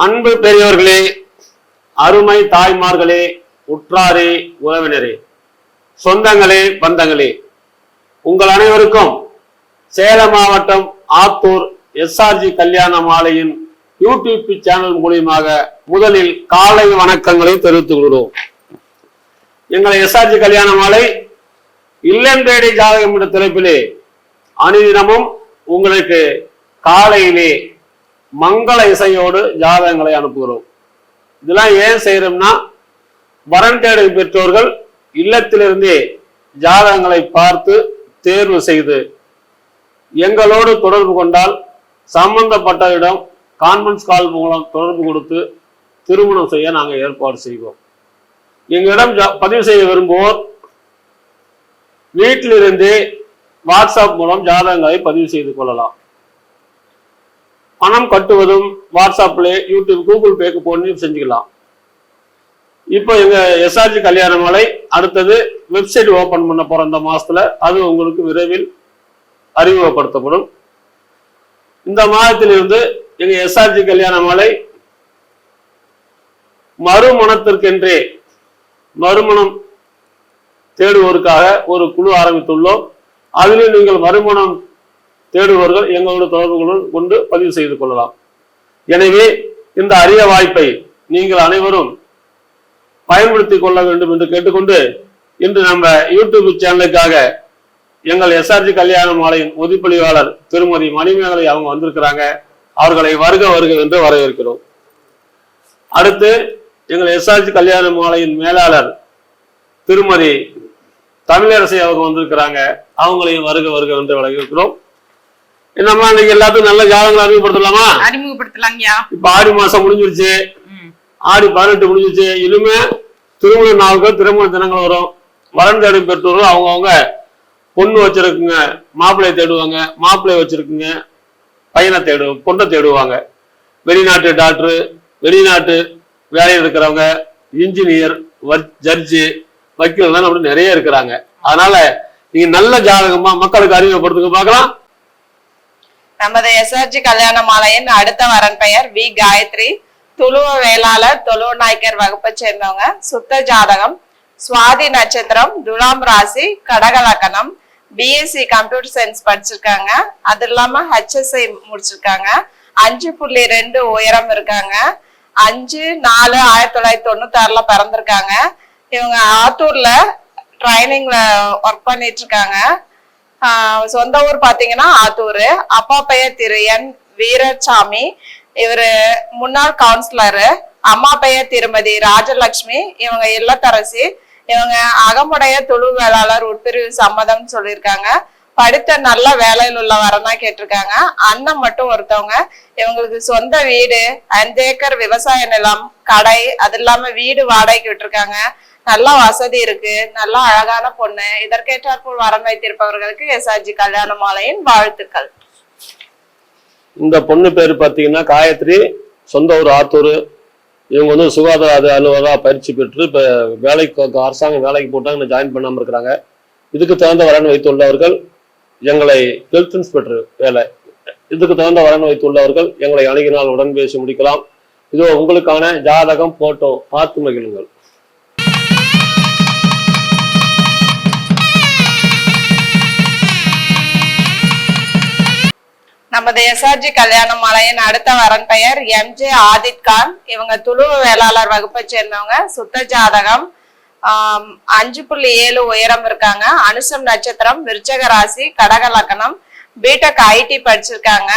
அன்பு பெரியவர்களே, அருமை தாய்மார்களே, உற்றாரே, உறவினரே, சொந்தங்களே, பந்தங்களே, உங்கள் அனைவருக்கும் சேலம் மாவட்டம் ஆத்தூர் எஸ்ஆர்ஜி கல்யாண மாலையின் யூடியூப் சேனல் மூலியமாக முதலில் காலை வணக்கங்களை தெரிவித்துக் கொள்கிறோம். எங்களை எஸ்ஆர்ஜி கல்யாண மாலை இல்லம் தேடி ஜாதகம் என்ற தலைப்பிலே அனுதினமும் உங்களுக்கு காலையிலே மங்கள இசையோடு ஜாதகங்களை அனுப்புகிறோம். இதெல்லாம் ஏன் செய்யறோம்னா, வரன் தேடும் பெற்றோர்கள் இல்லத்திலிருந்தே ஜாதகங்களை பார்த்து தேர்வு செய்து எங்களோடு தொடர்பு கொண்டால் சம்பந்தப்பட்டவரிடம் கான்ஃபரன்ஸ் கால் மூலம் தொடர்பு கொடுத்து திருமணம் செய்ய நாங்கள் ஏற்பாடு செய்வோம். எங்களிடம் பதிவு செய்ய விரும்புவோர் வீட்டிலிருந்தே வாட்ஸ்அப் மூலம் ஜாதகங்களை பதிவு செய்து கொள்ளலாம். பணம் கட்டுவதும் வாட்ஸ்அப்ல, யூடியூப், கூகுள் பேக்கு போட்டு செஞ்சுக்கலாம். இப்போ எங்க எஸ்ஆர்ஜி கல்யாண மாலை அடுத்தது வெப்சைட் ஓபன் பண்ண போற இந்த மாசத்துல அது உங்களுக்கு விரைவில் அறிமுகப்படுத்தப்படும். இந்த மாதத்திலிருந்து எங்க எஸ்ஆர்ஜி கல்யாண மாலை மறுமணத்திற்கென்றே மறுமணம் தேடுவோருக்காக ஒரு குழு ஆரம்பித்துள்ளோம். அதில் நீங்கள் மறுமணம் தேடுபவர்கள் எங்களோட தொடர்புகளுடன் கொண்டு பதிவு செய்து கொள்ளலாம். எனவே இந்த அரிய வாய்ப்பை நீங்கள் அனைவரும் பயன்படுத்திக் கொள்ள வேண்டும் என்று கேட்டுக்கொண்டு, இன்று நம்ம யூடியூப் சேனலுக்காக எங்கள் எஸ்ஆர்ஜி கல்யாண மாலையின் ஒதிப்பொழிவாளர் திருமதி மணிமேகலை அவங்க வந்திருக்கிறாங்க. அவர்களை வருக வருக என்று வரவேற்கிறோம். அடுத்து எங்கள் எஸ்ஆர்ஜி கல்யாண மாலையின் மேலாளர் திருமதி தமிழரசி அவங்க வந்திருக்கிறாங்க. அவங்களையும் வருக வருக என்று வரவேற்கிறோம். என்னம்மா, இன்னைக்கு எல்லாத்துக்கும் நல்ல ஜாதகங்களை அறிமுகப்படுத்தலாமா? அறிமுகப்படுத்தலாங்கய்யா. இப்ப ஆடி மாசம் முடிஞ்சிருச்சு, ஆடி 18 முடிஞ்சிருச்சு. இனிமே திருமண நாட்கள், திருமண தினங்கள் வரும். வரன் தேடும் பெற்றோர்கள் அவங்கவுங்க பொண்ணு வச்சிருக்குங்க, மாப்பிள்ளையை தேடுவாங்க. மாப்பிள்ளையை வச்சிருக்குங்க, பையனை பொண்ணை தேடுவாங்க. வெளிநாட்டு டாக்டரு, வெளிநாட்டு வேலையில் இருக்கிறவங்க, இன்ஜினியர், ஜட்ஜு, வக்கீல் அப்படி நிறைய இருக்கிறாங்க. அதனால நீங்க நல்ல ஜாதகமா மக்களுக்கு அறிமுகப்படுத்துங்க பார்க்கலாம். நமது எஸ்ஆர்ஜி கல்யாண மாலையின் அடுத்த வரன் பெயர் வி காயத்ரி. துளுவ வேளாளர், தொழுவ நாயக்கர் வகுப்பை சேர்ந்தவங்க. சுத்த ஜாதகம், சுவாதி நட்சத்திரம், துலாம் ராசி, கடக லக்கணம். பிஎஸ்சி கம்ப்யூட்டர் சயின்ஸ் படிச்சிருக்காங்க. அது இல்லாம HSI முடிச்சிருக்காங்க. 5.2 உயரம் இருக்காங்க. 5/4/1996 பிறந்திருக்காங்க. இவங்க ஆத்தூர்ல ட்ரைனிங்ல ஒர்க் பண்ணிட்டு இருக்காங்க. சொந்த ஊர் பாத்தீங்கன்னா ஆத்தூர். அப்பா பெயர் திரு என் வீரசாமி, இவரு முன்னாள் கவுன்சிலரு. அம்மா பெயர் திருமதி ராஜலட்சுமி, இவங்க இல்லத்தரசி. இவங்க அகமுடைய துளு வேளாளர், உட்பிரிவு சம்மதம் சொல்லியிருக்காங்க. படித்த நல்ல வேலையில் உள்ள வரனா கேட்டிருக்காங்க. அண்ணன் மட்டும் ஒருத்தவங்க. இவங்களுக்கு சொந்த வீடு, 5 ஏக்கர் விவசாய நிலம், கடை, அது இல்லாம வீடு வாடகைக்கு விட்டுருக்காங்க. நல்ல வசதி இருக்கு. நல்ல அழகான பொண்ணு. இதற்கேற்றாற்போல் வரன் வைத்திருப்பவர்களுக்கு எஸ்ஆர்ஜி கல்யாண மாலையின் வாழ்த்துக்கள். இந்த பொண்ணு பேரு பாத்தீங்கன்னா காயத்ரி, சொந்த ஊர் ஆத்தூர். இவங்க சுகாதார அலுவலராக பயிற்சி பெற்று இப்ப வேலைக்கு, அரசாங்க வேலைக்கு போட்டாங்க, ஜாயின் பண்ணாம இருக்கிறாங்க. இதுக்கு தகுந்த வரன் வைத்துள்ளவர்கள் எங்களை ஹெல்த் இன்ஸ்பெக்டர் வேலை, இதுக்கு தகுந்த வரன் வைத்துள்ளவர்கள் எங்களை அணுகினால் உடன் பேசி முடிக்கலாம். இதோ உங்களுக்கான ஜாதகம் போட்டோ பார்த்து மகிழுங்கள். நமது எஸ்ஆர்ஜி கல்யாண மாலையின் அடுத்த வரன் பெயர் எம்ஜே ஆதித் கான். இவங்க துளுவ வேளாளர் வகுப்பை சேர்ந்தவங்க. சுத்த ஜாதகம், 5.7 உயரம் இருக்காங்க. அனுசம் நட்சத்திரம், விருச்சக ராசி, கடக லக்கணம். பிடெக் ஐடி படிச்சிருக்காங்க.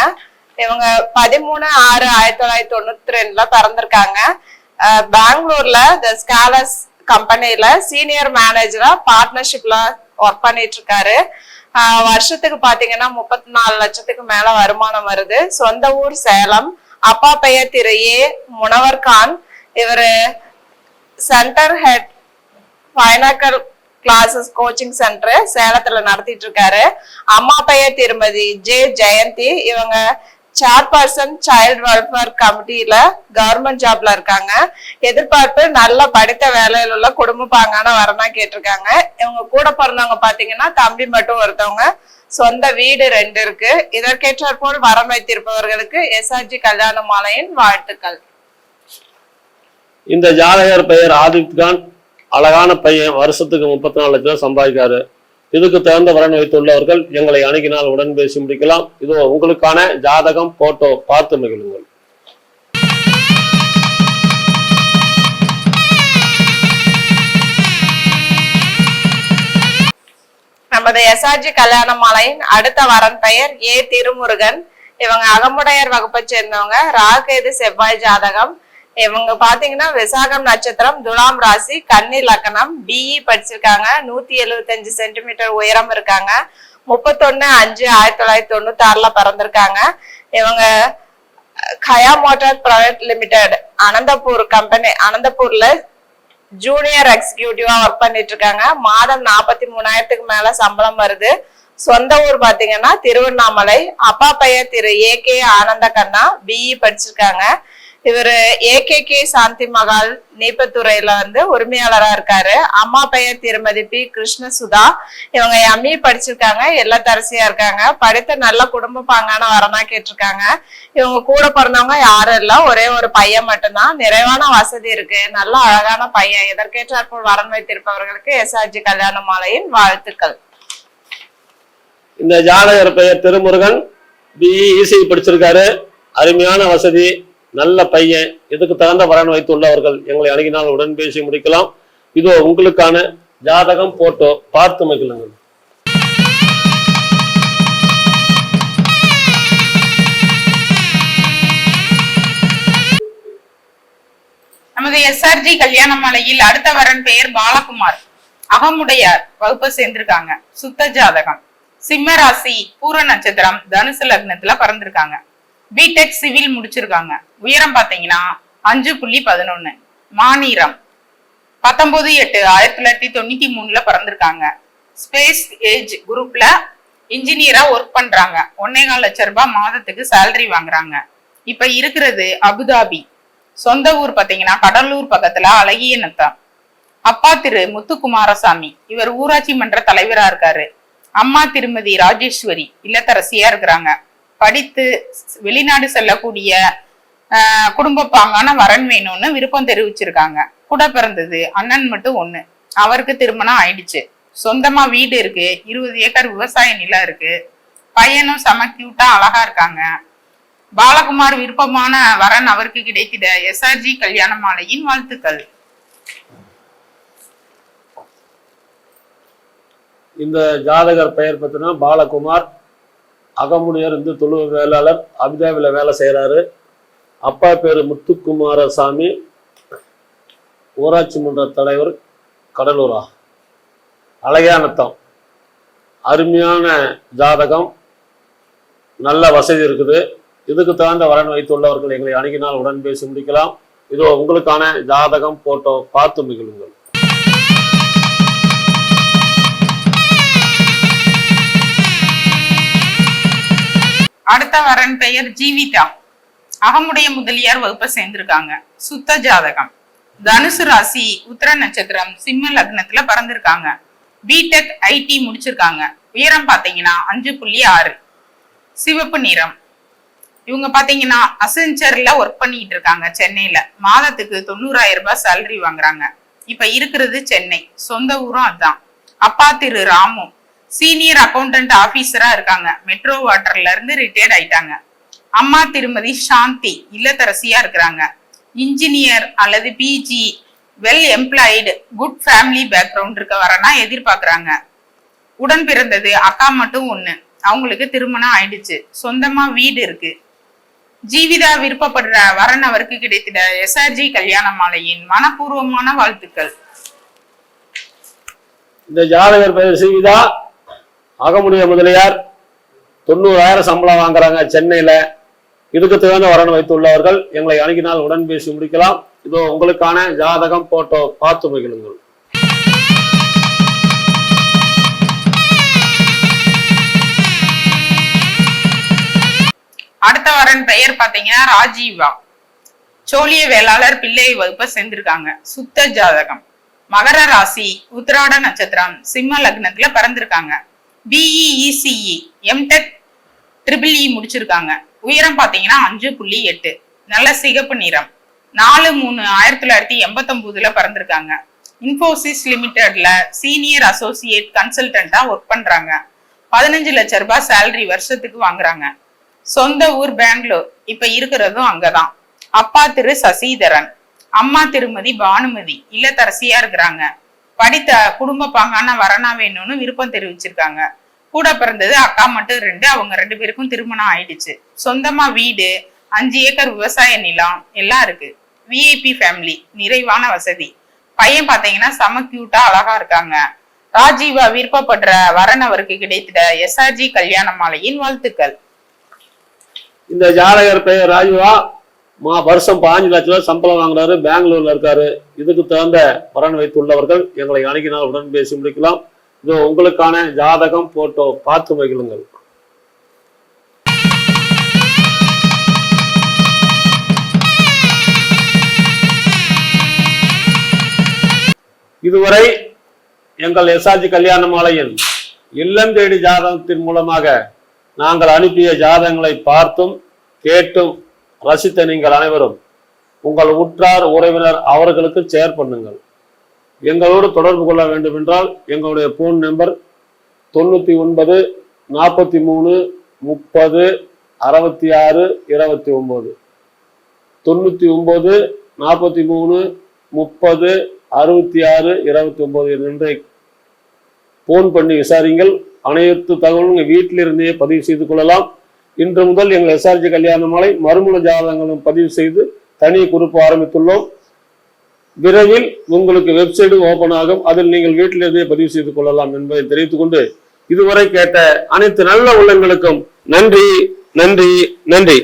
இவங்க 13/6/1992 பிறந்திருக்காங்க. பெங்களூர்ல த ஸ்காலர்ஸ் கம்பெனில சீனியர் மேனேஜரா பார்ட்னர்ஷிப்ல ஒர்க் பண்ணிட்டு இருக்காரு. வருஷத்துக்கு பாத்தீங்கன்னா 34 லட்சத்துக்கு மேல வருமானம் வருது. சொந்த ஊர் சேலம். அப்பா பெயர் திரு ஏ முனவர் கான். இவரு center head pinnacle classes coaching center சேலத்துல நடத்திட்டு இருக்காரு. அம்மா பெயர் திருமதி ஜே ஜெயந்தி. இவங்க சேர்பர்சன் சைல்டு வெல்ஃபேர் கமிட்டியில கவர்மெண்ட் ஜாப்ல இருக்காங்க. எதிர்பார்ப்பு நல்ல படித்த வேலையில் உள்ள குடும்ப பாங்கான வரனா கேட்டிருக்காங்க. இவங்க கூட பிறந்தவங்க பாத்தீங்கன்னா தம்பி மட்டும் ஒருத்தவங்க. சொந்த வீடு 2 இருக்கு. இதற்கேற்றாற்போல் வரம் வைத்திருப்பவர்களுக்கு எஸ்ஆர்ஜி கல்யாண மாலையின் வாழ்த்துக்கள். இந்த ஜாதகர் பெயர் ஆதித் கான், அழகான பையன், வருஷத்துக்கு 34 லட்சம் சம்பாதிக்காரு. இதுக்கு தகுந்த வரன் வைத்துள்ளவர்கள் எங்களை அணுகினால் உடன் பேசி முடிக்கலாம். இதோ உங்களுக்கான ஜாதகம் போட்டோ பார்த்து மகிழுங்கள். நமது எஸ்ஆர்ஜி கல்யாண மாலையின் அடுத்த வரன் பெயர் ஏ திருமுருகன். இவங்க அகமுடையர் வகுப்பை சேர்ந்தவங்க. ராகேது செவ்வாய் ஜாதகம். இவங்க பாத்தீங்கன்னா விசாகம் நட்சத்திரம், துலாம் ராசி, கன்னி லக்னம், பிஇ படிச்சிருக்காங்க. 175 சென்டிமீட்டர் உயரம் இருக்காங்க. 31/5/1996 பிறந்திருக்காங்க. இவங்க Kia motor private limited Anantapur company, அனந்தபூர்ல ஜூனியர் எக்ஸிக்யூட்டிவா ஒர்க் பண்ணிட்டு இருக்காங்க. மாதம் 43,000க்கு மேல சம்பளம் வருது. சொந்த ஊர் பாத்தீங்கன்னா திருவண்ணாமலை. அப்பா பெயர் திரு ஏ.கே. ஆனந்த கண்ணா, பிஇ படிச்சிருக்காங்க. இவரு ஏ.கே. சாந்தி மகால் நீப்பத்துறையில உரிமையாளரா இருக்காரு. அம்மா பெயர் திருமதி பி. கிருஷ்ணசுதா. இவங்க எம்இ படிச்சிருக்காங்க. இல்லத்தரசியா இருக்காங்க. படித்த நல்ல குடும்ப பாங்கான வரனா கேட்டிருக்காங்க. இவங்க கூட பிறந்தவங்க யாரும் இல்ல, ஒரே ஒரு பையன் மட்டும்தான். நிறைவான வசதி இருக்கு. நல்ல அழகான பையன். இதற்கேற்றாற்போல் வரன் வைத்திருப்பவர்களுக்கு எஸ்ஆர்ஜி கல்யாண மாலையின் வாழ்த்துக்கள். இந்த ஜாதகர் பெயர் திருமுருகன், பிஇ இசிஇ படிச்சிருக்காரு. அருமையான வசதி, நல்ல பையன். இதுக்கு தகுந்த வரன் வைத்துள்ளவர்கள் எங்களை அணுகினால் உடன் பேசி முடிக்கலாம். இதோ உங்களுக்கான ஜாதகம் போட்டோ பார்த்து மகிழுங்கள். நமது எஸ்ஆர்ஜி கல்யாண மாலையில் அடுத்த வரன் பெயர் பாலகுமார். அகமுடையார் வகுப்பை சேர்ந்திருக்காங்க. சுத்த ஜாதகம். சிம்ம ராசி, பூர நட்சத்திரம், தனுசு லக்னத்துல பிறந்திருக்காங்க. பிடெக் சிவில் முடிச்சிருக்காங்க. உயரம் பாத்தீங்கன்னா 5.11. மாநிலம் 19/8/1993 பிறந்திருக்காங்க. ஸ்பேஸ் ஏஜ் குரூப்ல இன்ஜினியரா ஒர்க் பண்றாங்க. 1.25 லட்சம் ரூபாய் மாதத்துக்கு சேலரி வாங்குறாங்க. இப்ப இருக்கிறது அபுதாபி. சொந்த ஊர் பாத்தீங்கன்னா கடலூர் பக்கத்துல அழகிய நத்தம். அப்பா திரு முத்துக்குமாரசாமி, இவர் ஊராட்சி மன்ற தலைவரா இருக்காரு. அம்மா திருமதி ராஜேஸ்வரி, இல்லத்தரசியா இருக்கிறாங்க. படித்து வெளிநாடு செல்லக்கூடிய குடும்ப பாங்கான வரன் வேணும்னு விருப்பம் தெரிவிச்சிருக்காங்க. கூட பிறந்தது அண்ணன் மட்டும் 1. அவருக்கு திருமணம் ஆயிடுச்சு. சொந்தமா வீடு இருக்கு. 20 ஏக்கர் விவசாய நிலம் இருக்கு. பையனும் செம கியூட்டா அழகா இருக்காங்க. பாலகுமார் விருப்பமான வரன் அவருக்கு கிடைத்திட எஸ்ஆர்ஜி கல்யாண மாலையின் வாழ்த்துக்கள். இந்த ஜாதகர் பெயர் பார்த்தீங்கன்னா பாலகுமார், அகமுடையர், இந்து தொழில் வேளாளர், அபுதாபியில் வேலை செய்கிறாரு. அப்பா பேர் முத்துக்குமாரசாமி, ஊராட்சி மன்ற தலைவர், கடலூரா, அழகானத்தம். அருமையான ஜாதகம், நல்ல வசதி இருக்குது. இதுக்கு தகுந்த வரன் வைத்துள்ளவர்கள் எங்களை அணுகினால் உடன் பேசி முடிக்கலாம். இதோ உங்களுக்கான ஜாதகம் போட்டோ பார்த்து மகிழுங்கள். அடுத்த வரன் பெயர் ஜீவிதா. அகமுடைய முதலியார் வகுப்பை சேர்ந்திருக்காங்க. சுத்த ஜாதகம். தனுசு ராசி, உத்திர நட்சத்திரம், சிம்ம லக்னத்துல பிறந்திருக்காங்க. பிடெக் ஐடி முடிச்சிருக்காங்க. உயரம் பாத்தீங்கன்னா 5.6. சிவப்பு நிறம். இவங்க பாத்தீங்கன்னா அசென்சர்ல ஒர்க் பண்ணிட்டு இருக்காங்க சென்னையில. மாதத்துக்கு 90,000 ரூபாய் சேலரி வாங்குறாங்க. இப்ப இருக்கிறது சென்னை. சொந்த ஊரும் அதுதான். அப்பா திரு ராமு சீனியர் அக்கௌண்டன்ட் ஆபீசரா இருக்காங்க. மெட்ரோ வாட்டர்ல இருந்து ரிட்டையர்ட் ஆயிட்டாங்க. அம்மா திருமதி சாந்தி, இல்லத்தரசியா இருக்கிறாங்க. இன்ஜினியர் அல்லது PG, well employed, good family background இருக்க வரனா எதிர்பார்க்கறாங்க. உடன் பிறந்தது அக்கா மட்டும் 1. அவங்களுக்கு திருமணம் ஆயிடுச்சு. சொந்தமா வீடு இருக்கு. ஜீவிதா விருப்பப்படுற வரன் அவருக்கு கிடைத்திட எஸ்ஆர்ஜி கல்யாண மாலையின் மனப்பூர்வமான வாழ்த்துக்கள். இந்த ஜாதகர் பெயர் ஜீவிதா, அகமுடைய முதலியார், 90,000 சம்பளம் வாங்குறாங்க சென்னையில. இதுக்கு தகுந்த வரன் வைத்துள்ளவர்கள் எங்களை அணுகினால் உடன் பேசி முடிக்கலாம். இதோ உங்களுக்கான ஜாதகம் போட்டோ பார்த்து மகிழுங்கள். அடுத்த வரன் பெயர் பாத்தீங்கன்னா ராஜீவா. சோழிய வேளாளர், பிள்ளை வகுப்பை சேர்ந்திருக்காங்க. சுத்த ஜாதகம். மகர ராசி, உத்திராட நட்சத்திரம், சிம்ம லக்னத்துல பிறந்திருக்காங்க. BE ECE, MTech triple E முடிச்சிருக்காங்க. உயரம் பாத்தீங்கன்னா 5.8. நல்ல சிகப்பு நிறம். 4/3/1989 பிறந்திருக்காங்க. இன்ஃபோசிஸ் லிமிடெட்ல சீனியர் அசோசியேட் கன்சல்டன்டா ஒர்க் பண்றாங்க. 15 லட்சம் ரூபாய் சேலரி வருஷத்துக்கு வாங்குறாங்க. சொந்த ஊர் பெங்களூர், இப்ப இருக்கிறதும் அங்கதான். அப்பா திரு சசிதரன், அம்மா திருமதி பானுமதி இல்லத்தரசியா இருக்கிறாங்க. படித்த குடும்ப பாங்கான வரனா வேணும்னு விருப்பம் தெரிவிச்சிருக்காங்க. கூட பிறந்தது அக்கா மட்டும் 2, அவங்க 2 பேருக்கும் திருமணம் ஆயிடுச்சு. சொந்தமா வீடு, 5 ஏக்கர் விவசாய நிலம் எல்லாம் இருக்கு. விஐபி ஃபேமிலி, நிறைவான வசதி. பையன் பாத்தீங்கன்னா செம கியூட்டா அழகா இருக்காங்க. ராஜீவா விருப்பப்படுற வரன் அவருக்கு கிடைத்திட எஸ்ஆர்ஜி கல்யாண மாலையின் வாழ்த்துக்கள். இந்த ஜாதகர் பெயர் ராஜீவா, வருஷம் 5 லட்சம் ரூபாய் சம்பளம் வாங்குறாரு, பெங்களூர்ல இருக்காரு. இதுக்கு தகுந்த வரன் வைத்துள்ளவர்கள் எங்களை அணுகினால் உடன் பேசி முடிக்கலாம். இது உங்களுக்கான ஜாதகம் போட்டோ பார்த்து மகிழுங்கள். இதுவரை எங்கள் எஸ்ஆர்ஜி கல்யாண மாலையின் இல்லம் தேடி ஜாதகத்தின் மூலமாக நாங்கள் அனுப்பிய ஜாதகங்களை பார்த்தும் கேட்டும் ரசித்த நீங்கள் அனைவரும் உங்கள் உற்றார் உறவினர் அவர்களுக்கு ஷேர் பண்ணுங்கள். எங்களோடு தொடர்பு கொள்ள வேண்டும் என்றால் எங்களுடைய போன் நம்பர் 99 43 30 66 29 99 43 30 66 29 என்று போன் பண்ணி விசாரிங்கள். அனைத்து தகவலும் உங்கள் வீட்டிலிருந்தே பதிவு செய்து கொள்ளலாம். இன்று முதல் எங்கள் எஸ்ஆர்ஜி கல்யாண மாலை மறுமண ஜாதகங்களும் பதிவு செய்து தனி குறிப்பு ஆரம்பித்துள்ளோம். விரைவில் உங்களுக்கு வெப்சைட் ஓபன் ஆகும், அதில் நீங்கள் வீட்டிலிருந்தே பதிவு செய்து கொள்ளலாம் என்பதை தெரிவித்துக் கொண்டு இதுவரை கேட்ட அனைத்து நல்ல உள்ளங்களுக்கும் நன்றி நன்றி நன்றி.